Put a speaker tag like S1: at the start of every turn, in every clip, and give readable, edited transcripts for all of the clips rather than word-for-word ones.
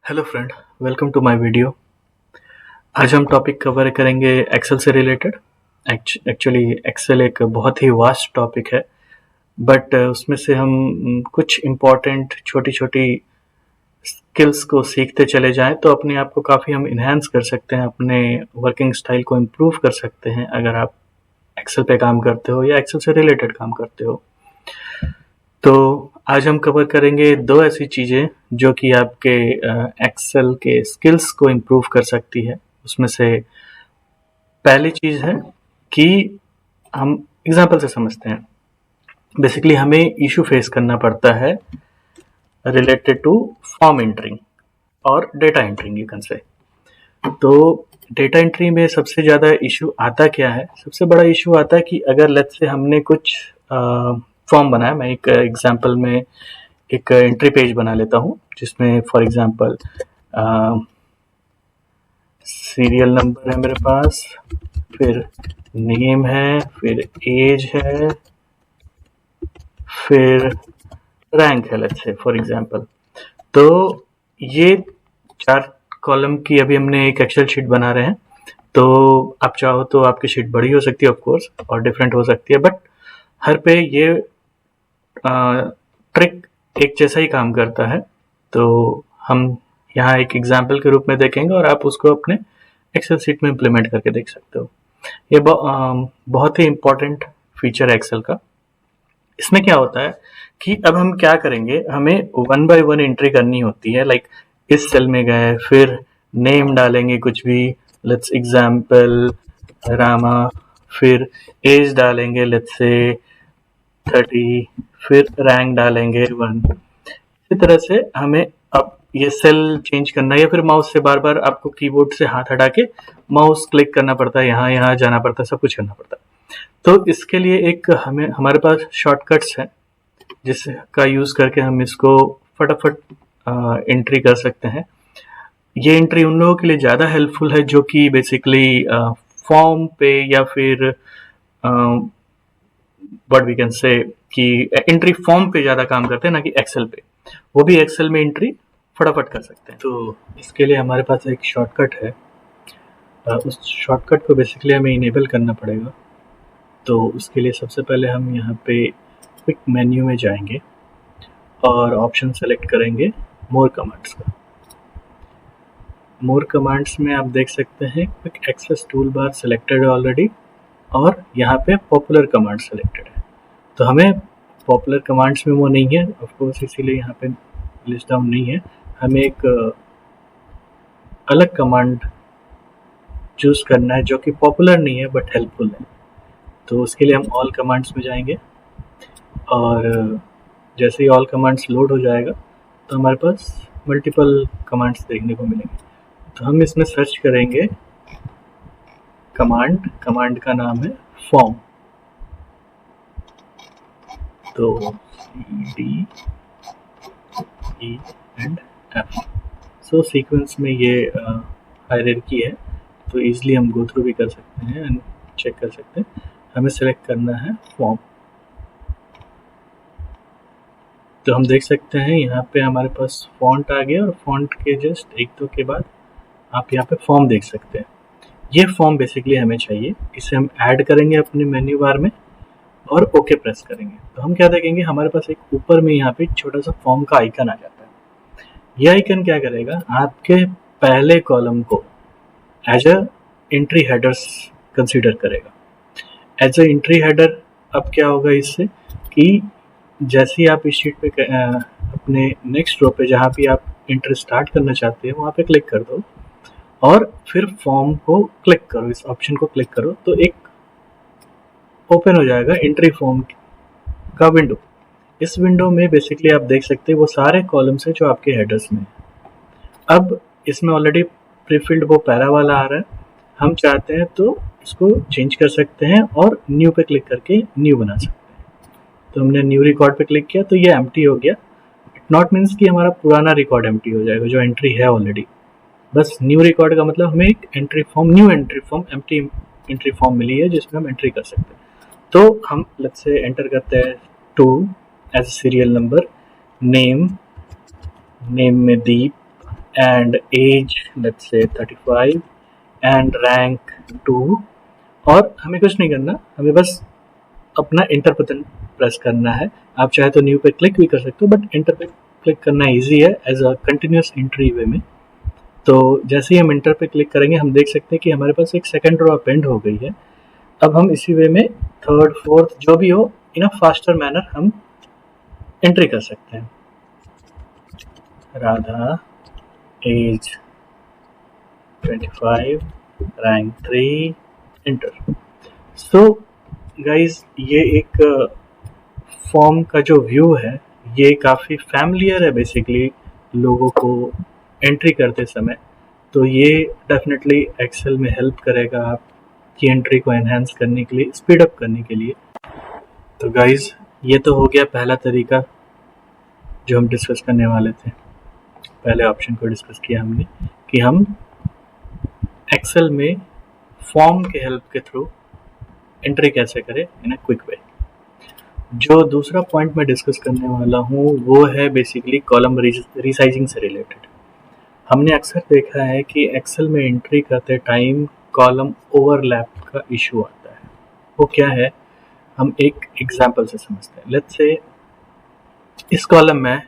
S1: Hello friend, welcome to my video. आज हम topic cover करेंगे एक्सेल से रिलेटेड। एक्चुअली एक्सेल एक बहुत ही वास्ट टॉपिक है, बट उसमें से हम कुछ इम्पॉर्टेंट छोटी छोटी स्किल्स को सीखते चले जाएं तो अपने आप को काफ़ी हम इन्हेंस कर सकते हैं, अपने वर्किंग स्टाइल को इम्प्रूव कर सकते हैं अगर आप एक्सेल पे काम करते हो या एक्सेल से रिलेटेड काम करते हो। तो आज हम कवर करेंगे दो ऐसी चीज़ें जो कि आपके एक्सेल के स्किल्स को इम्प्रूव कर सकती है। उसमें से पहली चीज़ है कि हम एग्जांपल से समझते हैं। बेसिकली हमें इशू फेस करना पड़ता है रिलेटेड टू फॉर्म एंट्रिंग और data entering, you can say. तो डेटा एंट्री में सबसे ज़्यादा इशू आता क्या है? सबसे बड़ा इशू आता है कि अगर लेट्स से हमने कुछ फॉर्म बनाया। मैं एक एग्जांपल में एक एंट्री पेज बना लेता हूँ जिसमें फॉर एग्जांपल सीरियल नंबर है मेरे पास, फिर नेम है, फिर एज है, फिर रैंक है, लेट्स से फॉर एग्जांपल। तो ये 4 कॉलम की अभी हमने एक एक्सेल शीट बना रहे हैं। तो आप चाहो तो आपकी शीट बड़ी हो सकती है ऑफ कोर्स और डिफरेंट हो सकती है, बट हर पे ये ट्रिक एक जैसा ही काम करता है। तो हम यहाँ एक एग्जाम्पल के रूप में देखेंगे और आप उसको अपने एक्सेल शीट में इम्प्लीमेंट करके देख सकते हो। ये बहुत ही इम्पोर्टेंट फीचर है एक्सेल का। इसमें क्या होता है कि अब हम क्या करेंगे, हमें 1 बाय 1 एंट्री करनी होती है। लाइक इस सेल में गए, फिर नेम डालेंगे कुछ भी, लेट्स एग्जाम्पल रामा, फिर एज डालेंगे लेट्स से 30, फिर रैंक डालेंगे 1। इसी तरह से हमें अब ये सेल चेंज करना है या फिर माउस से बार बार आपको कीबोर्ड से हाथ हटा के माउस क्लिक करना पड़ता है, यहाँ यहाँ जाना पड़ता है, सब कुछ करना पड़ता है। तो इसके लिए एक हमारे पास शॉर्टकट्स हैं जिसका यूज करके हम इसको फटाफट एंट्री कर सकते हैं। ये एंट्री उन लोगों के लिए ज़्यादा हेल्पफुल है जो कि बेसिकली फॉर्म पे या फिर व्हाट वी कैन से कि एंट्री फॉर्म पे ज़्यादा काम करते हैं, ना कि एक्सेल पे। वो भी एक्सेल में एंट्री फटाफट कर सकते हैं। तो इसके लिए हमारे पास एक शॉर्टकट है। उस शॉर्टकट को बेसिकली हमें इनेबल करना पड़ेगा। तो उसके लिए सबसे पहले हम यहाँ पे क्विक मेन्यू में जाएंगे और ऑप्शन सेलेक्ट करेंगे मोर कमांड्स का। मोर कमांड्स में आप देख सकते हैं quick access tool bar selected है ऑलरेडी, और यहाँ पे पॉपुलर कमांड सेलेक्टेड है। तो हमें पॉपुलर कमांड्स में वो नहीं है ऑफ कोर्स, इसीलिए यहाँ पे लिस्ट डाउन नहीं है। हमें एक अलग कमांड चूज करना है जो कि पॉपुलर नहीं है बट हेल्पफुल है। तो उसके लिए हम ऑल कमांड्स में जाएंगे और जैसे ही ऑल कमांड्स लोड हो जाएगा तो हमारे पास मल्टीपल कमांड्स देखने को मिलेंगे। तो हम इसमें सर्च करेंगे कमांड का नाम है फॉर्म। तो CD E and F। So sequence में ये हायरार्की है, तो इजीली हम गो थ्रू भी कर सकते हैं एंड चेक कर सकते हैं। हमें सेलेक्ट करना है फॉर्म। तो हम देख सकते हैं यहाँ पे हमारे पास फॉन्ट आ गया और फॉन्ट के जस्ट एक दो के बाद आप यहाँ पे फॉर्म देख सकते हैं। ये फॉर्म बेसिकली हमें चाहिए। इसे हम ऐड करेंगे अपने मेन्यू बार में और ओके प्रेस करेंगे। तो हम क्या देखेंगे, हमारे पास एक ऊपर में यहाँ पे छोटा सा फॉर्म का आइकन आ जाता है। यह आइकन क्या करेगा, आपके पहले कॉलम को as a entry headers consider करेगा। एज अ एंट्री हेडर अब क्या होगा इससे कि जैसे ही आप इस शीट पे अपने नेक्स्ट रो पे जहाँ भी आप एंट्री स्टार्ट करना चाहते हैं वहाँ पे क्लिक कर दो और फिर फॉर्म को क्लिक करो, इस ऑप्शन को क्लिक करो, तो एक ओपन हो जाएगा एंट्री फॉर्म का विंडो। इस विंडो में बेसिकली आप देख सकते हैं वो सारे कॉलम्स हैं जो आपके हेडर्स में है। अब इसमें ऑलरेडी प्रीफिल्ड वो पैरा वाला आ रहा है, हम चाहते हैं तो इसको चेंज कर सकते हैं और न्यू पे क्लिक करके न्यू बना सकते हैं। तो हमने न्यू रिकॉर्ड पे क्लिक किया तो ये एम्प्टी हो गया। इट नॉट मीन्स कि हमारा पुराना रिकॉर्ड एम्प्टी हो जाएगा जो एंट्री है ऑलरेडी। बस न्यू रिकॉर्ड का मतलब हमें एक entry form, new entry form, empty entry form मिली है जिसमें हम एंट्री कर सकते हैं। तो हम लेट्स से एंटर करते हैं 2 as serial number, name, name में Deep, and as let's say 35, and rank 2। और हमें कुछ नहीं करना, हमें बस अपना इंटर बटन प्रेस करना है। आप चाहे तो न्यू पे क्लिक भी कर सकते हो, बट इंटर पे क्लिक करना इजी है एज अ कंटिन्यूस एंट्री वे में। तो जैसे ही हम इंटर पे क्लिक करेंगे हम देख सकते हैं कि हमारे पास एक सेकंड रो अपेंड हो गई है। अब हम इसी वे में थर्ड फोर्थ जो भी हो इन अ फास्टर मैनर हम एंट्री कर सकते हैं। Radha, age 25, rank 3, enter. So guys ये एक फॉर्म का जो व्यू है ये काफ़ी फैमिलियर है बेसिकली लोगों को एंट्री करते समय। तो ये डेफिनेटली एक्सेल में हेल्प करेगा आपकी एंट्री को एनहांस करने के लिए, स्पीड अप करने के लिए। तो गाइज ये तो हो गया पहला तरीका जो हम डिस्कस करने वाले थे। पहले ऑप्शन को डिस्कस किया हमने कि हम एक्सेल में फॉर्म के हेल्प के थ्रू एंट्री कैसे करें इन अ क्विक वे। जो दूसरा पॉइंट मैं डिस्कस करने वाला हूँ वो है बेसिकली कॉलम रीसाइजिंग से रिलेटेड। हमने अक्सर देखा है कि एक्सेल में एंट्री करते टाइम कॉलम ओवरलैप का इशू आता है। वो क्या है, हम एक एग्जांपल से समझते हैं। लेट्स से इस कॉलम में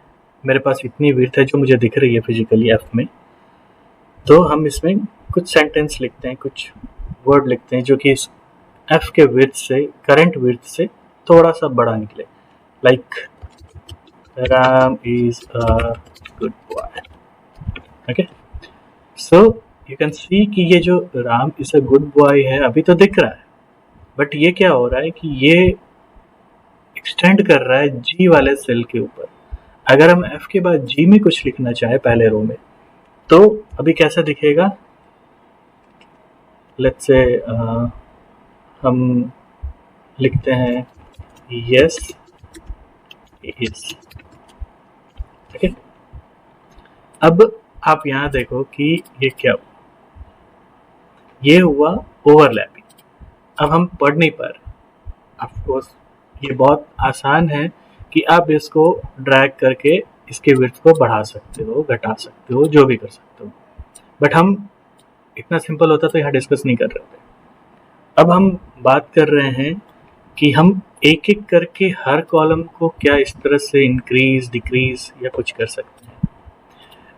S1: मेरे पास इतनी विड्थ है जो मुझे दिख रही है फिजिकली एफ में, तो हम इसमें कुछ सेंटेंस लिखते हैं, कुछ वर्ड लिखते हैं जो कि इस एफ के विड्थ से, करंट विड्थ से थोड़ा सा बड़ा निकले। Like Ram is a good boy. Okay, so you can see कि ये जो Ram is a good boy है अभी तो दिख रहा है, बट ये क्या हो रहा है कि ये एक्सटेंड कर रहा है जी वाले सेल के ऊपर। अगर हम एफ के बाद जी में कुछ लिखना चाहे पहले रो में तो अभी कैसा दिखेगा। लेट्स से हम लिखते हैं यस इज। ठीक है, अब आप यहाँ देखो कि ये क्या हुआ, ये हुआ ओवरलैपिंग। अब हम पढ़ नहीं पा रहे। ऑफकोर्स ये बहुत आसान है कि आप इसको ड्रैग करके इसके विड्थ को बढ़ा सकते हो, घटा सकते हो, जो भी कर सकते हो, बट हम इतना सिंपल होता तो यहाँ डिस्कस नहीं कर रहे थे। अब हम बात कर रहे हैं कि हम एक एक करके हर कॉलम को क्या इस तरह से इंक्रीज डिक्रीज या कुछ कर सकते हैं।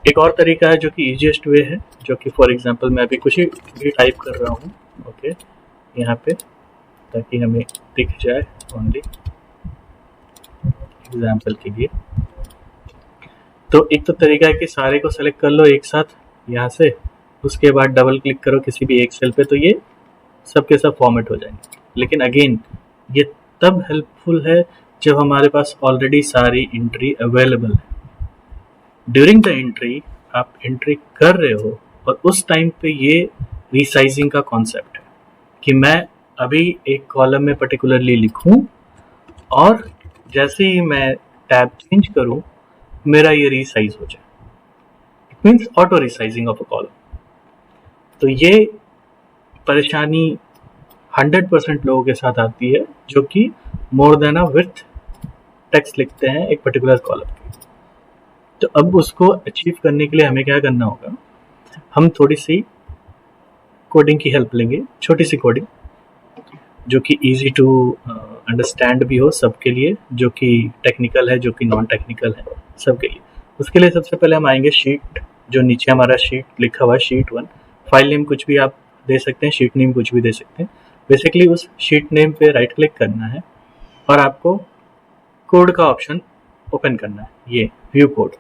S1: एक और तरीका है जो कि इजीएस्ट वे है, जो कि फॉर एग्जांपल मैं अभी कुछ भी टाइप कर रहा हूँ ओके यहाँ पे, ताकि हमें दिख जाए ओनली एग्जांपल के लिए। तो एक तो तरीका है कि सारे को सेलेक्ट कर लो एक साथ यहाँ से, उसके बाद डबल क्लिक करो किसी भी एक सेल पे तो ये सब के सब फॉर्मेट हो जाएंगे। लेकिन अगेन ये तब हेल्पफुल है जब हमारे पास ऑलरेडी सारी एंट्री अवेलेबल है। ड्यूरिंग द एंट्री आप एंट्री कर रहे हो और उस टाइम पे ये रीसाइजिंग का कॉन्सेप्ट है कि मैं अभी एक कॉलम में पर्टिकुलरली लिखूं और जैसे ही मैं टैब चेंज करूं मेरा ये रीसाइज हो जाए। It means auto resizing of a column. तो ये परेशानी 100% लोगों के साथ आती है जो कि मोर देन अ विड्थ टेक्स्ट लिखते हैं एक पर्टिकुलर कॉलम की। तो अब उसको अचीव करने के लिए हमें क्या करना होगा, हम थोड़ी सी कोडिंग की हेल्प लेंगे, छोटी सी कोडिंग जो कि इजी टू अंडरस्टैंड भी हो सबके लिए, जो कि टेक्निकल है, जो कि नॉन टेक्निकल है, सबके लिए। उसके लिए सबसे पहले हम आएंगे शीट, जो नीचे हमारा शीट लिखा हुआ है शीट 1। फाइल नेम कुछ भी आप दे सकते हैं, शीट नेम कुछ भी दे सकते हैं। बेसिकली उस शीट नेम पे राइट क्लिक करना है और आपको कोड का ऑप्शन ओपन करना है। ये व्यू कोड,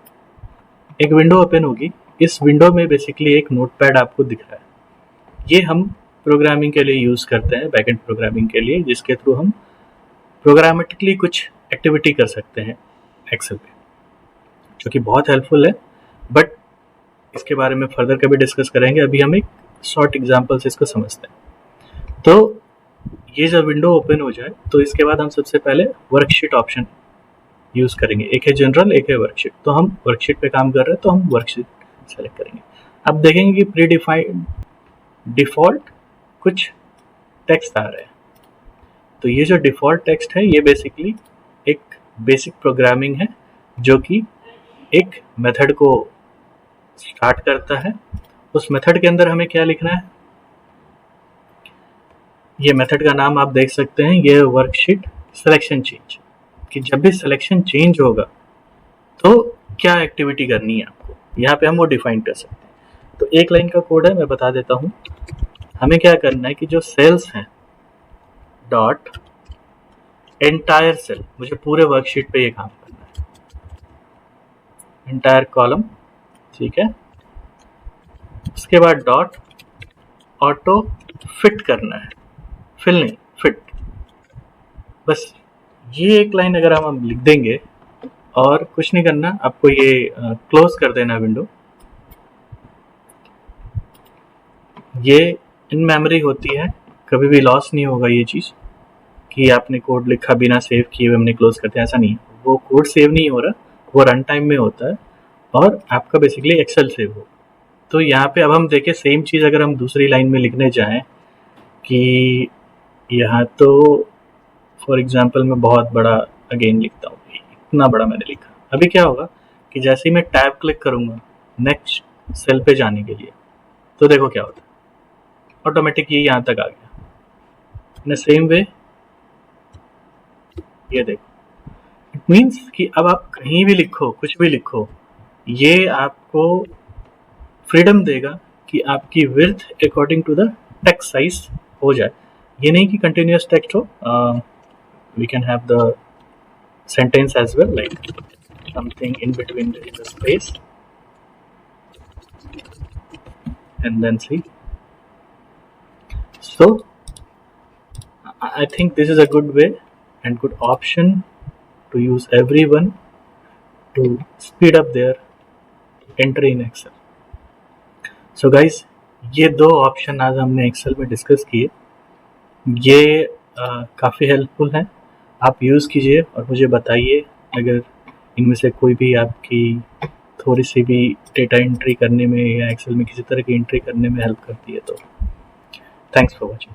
S1: एक विंडो ओपन होगी। इस विंडो में बेसिकली एक नोटपैड आपको दिख रहा है। ये हम प्रोग्रामिंग के लिए यूज़ करते हैं, बैकएंड प्रोग्रामिंग के लिए, जिसके थ्रू हम प्रोग्रामेटिकली कुछ एक्टिविटी कर सकते हैं एक्सेल पे, जो कि बहुत हेल्पफुल है। बट इसके बारे में फर्दर कभी डिस्कस करेंगे, अभी हम एक शॉर्ट एग्जांपल से इसको समझते हैं। तो ये जब विंडो ओपन हो जाए तो इसके बाद हम सबसे पहले वर्कशीट ऑप्शन यूज़ करेंगे। एक है जनरल, एक है वर्कशीट। तो हम वर्कशीट पे काम कर रहे हैं तो हम वर्कशीट सेलेक्ट करेंगे। अब देखेंगे कि प्री डिफाइंड डिफ़ॉल्ट कुछ टेक्स्ट आ रहे हैं। तो ये जो डिफ़ॉल्ट टेक्स्ट है ये बेसिकली एक बेसिक प्रोग्रामिंग है जो कि एक मेथड को स्टार्ट करता है। उस मेथड के अंदर हमें क्या लिखना है, ये मेथड का नाम आप देख सकते हैं, ये वर्कशीट सिलेक्शन चेंज, कि जब भी सिलेक्शन चेंज होगा तो क्या एक्टिविटी करनी है आपको, यहाँ पे हम वो डिफाइन कर सकते हैं। तो एक लाइन का कोड है, मैं बता देता हूँ। हमें क्या करना है कि जो सेल्स हैं डॉट एंटायर सेल, मुझे पूरे वर्कशीट पे ये काम करना है, एंटायर कॉलम, ठीक है। उसके बाद डॉट ऑटो फिट करना है, फिल नहीं, फिट। बस ये एक लाइन अगर हम लिख देंगे और कुछ नहीं करना, आपको ये क्लोज कर देना विंडो। ये इन मेमोरी होती है, कभी भी लॉस नहीं होगा ये चीज़ कि आपने कोड लिखा बिना सेव किए हुए हमने क्लोज करते हैं, ऐसा नहीं है। वो कोड सेव नहीं हो रहा, वो रन टाइम में होता है और आपका बेसिकली एक्सेल सेव हो। तो यहाँ पे अब हम देखें सेम चीज़ अगर हम दूसरी लाइन में लिखने जाएं कि यहाँ तो फॉर एग्जांपल मैं बहुत बड़ा अगेन लिखता हूँ, इतना बड़ा मैंने लिखा। अभी क्या होगा कि जैसे ही मैं टैब क्लिक करूँगा नेक्स्ट सेल पे जाने के लिए, तो देखो क्या होता है, ऑटोमेटिक ये यहाँ तक आ गया। इन सेम वे ये देखो, इट मीन्स कि अब आप कहीं भी लिखो, कुछ भी लिखो, ये आपको फ्रीडम देगा कि आपकी width according to the text size हो जाए। ये नहीं कि कंटिन्यूअस टेक्स्ट हो, we can have the sentence as well, like something in between in the space, and then see. So I think this is a good way and good option to use everyone to speed up their entry in Excel. So guys, ये दो option आज हमने Excel में discuss किए, ये काफ़ी helpful हैं। आप यूज़ कीजिए और मुझे बताइए अगर इनमें से कोई भी आपकी थोड़ी सी भी डेटा एंट्री करने में या एक्सेल में किसी तरह की एंट्री करने में हेल्प करती है तो। Thanks for watching.